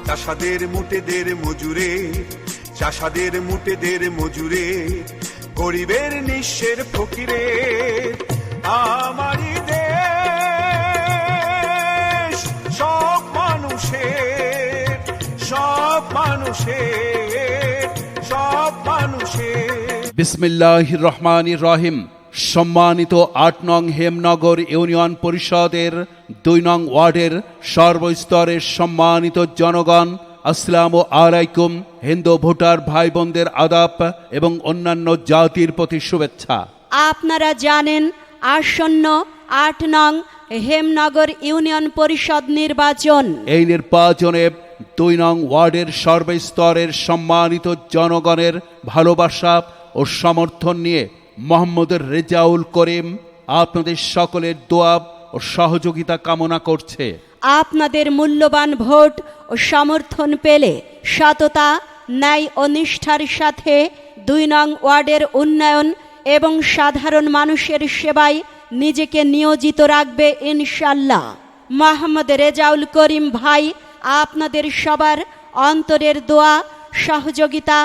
চাষাদের মুটেদের মজুরে, চাষাদের মুটেদের মজুরে, গরিবের নিঃস্বের ফকিরে। আমারই দেশ সব মানুষের, সব মানুষের, সব মানুষের। বিসমিল্লাহির রহমানির রহিম। সম্মানিত ৮ নং হেমনগর ইউনিয়ন পরিষদের ২ নং ওয়ার্ডের সর্বস্তরের সম্মানিত জনগণ, আসসালামু আলাইকুম। হিন্দু ভোটার ভাই বোনদের আদাব এবং অন্যান্য জাতির প্রতি শুভেচ্ছা। আপনারা জানেন আসন্ন ৮ নং হেমনগর ইউনিয়ন পরিষদ নির্বাচন। এই নির্বাচনে ২ নং ওয়ার্ডের সর্বস্তরের সম্মানিত জনগণের ভালোবাসা ও সমর্থন নিয়ে মোহাম্মদ রেজাউল করিম আপনাদের সকলের দোয়া ও সহযোগিতা কামনা করছে। আপনাদের মূল্যবান ভোট ও সমর্থন পেলে সততা, ন্যায় ও নিষ্ঠার সাথে ২ নং ওয়ার্ডের উন্নয়ন এবং সাধারণ মানুষের সেবায় নিজেকে নিয়োজিত রাখবে ইনশাল্লাহ। মোহাম্মদ রেজাউল করিম ভাই আপনাদের সবার অন্তরের দোয়া, সহযোগিতা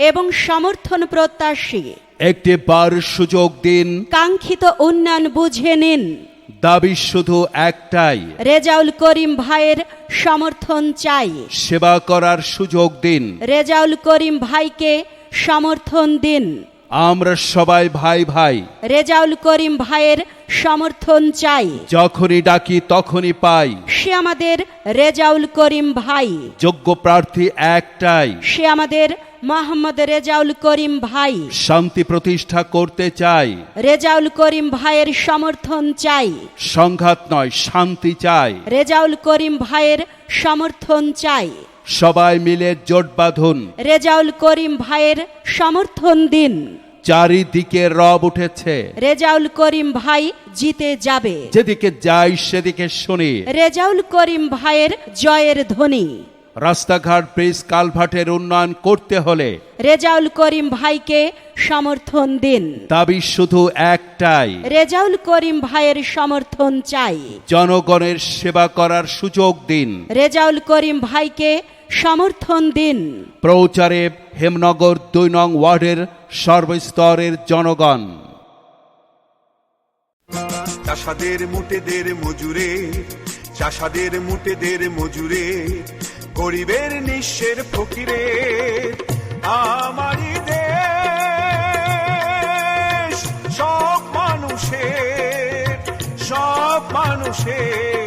এবং সমর্থন প্রত্যাশী। একটি বার সুযোগ দিন, কাঙ্ক্ষিত উন্নয়ন বুঝে নিন। দাবি শুধু একটাই, রেজাউল করিম ভাইয়ের সমর্থন চাই। সেবা করার সুযোগ দিন। রেজাউল করিম ভাইকে সমর্থন দিন। আমরা সবাই ভাই ভাই। রেজাউল করিম ভাইয়ের সমর্থন চাই। যখনই ডাকি তখনই পাই। সে আমাদের রেজাউল করিম ভাই। যোগ্য প্রার্থী একটাই, সে আমাদের মোহাম্মদ রেজাউল করিম ভাই। শান্তি প্রতিষ্ঠা করতে চাই। রেজাউল করিম ভাইয়ের সমর্থন চাই। সংঘাত নয়, শান্তি চাই। রেজাউল করিম ভাইয়ের সমর্থন চাই। সবাই মিলে জোট বাঁধুন। রেজাউল করিম ভাইয়ের সমর্থন দিন। চারিদিকে রব উঠেছে, রেজাউল করিম ভাই জিতে যাবে। যেদিকে যাই সেদিকে শুনি রেজাউল করিম ভাইয়ের জয়ের ধ্বনি। রাস্তাঘাট, ব্রিজ, কালভার্টের উন্নয়ন করতে হলে রেজাউল করিম ভাইকে সমর্থন দিন। দাবি শুধু একটাই, রেজাউল করিম ভাইয়ের সমর্থন চাই। জনগণের সেবা করার সুযোগ দিন। রেজাউল করিম ভাইকে সমর্থন দিন। প্রচারে হেমনগর ২ নং ওয়ার্ডের সর্বস্তরের জনগণ। চাষাদের মুটেদের মজুরে, চাষাদের মুটেদের মজুরে, গরিবের নিঃস্বের ফকিরে। আমারই দেশ সব মানুষের, সব মানুষের।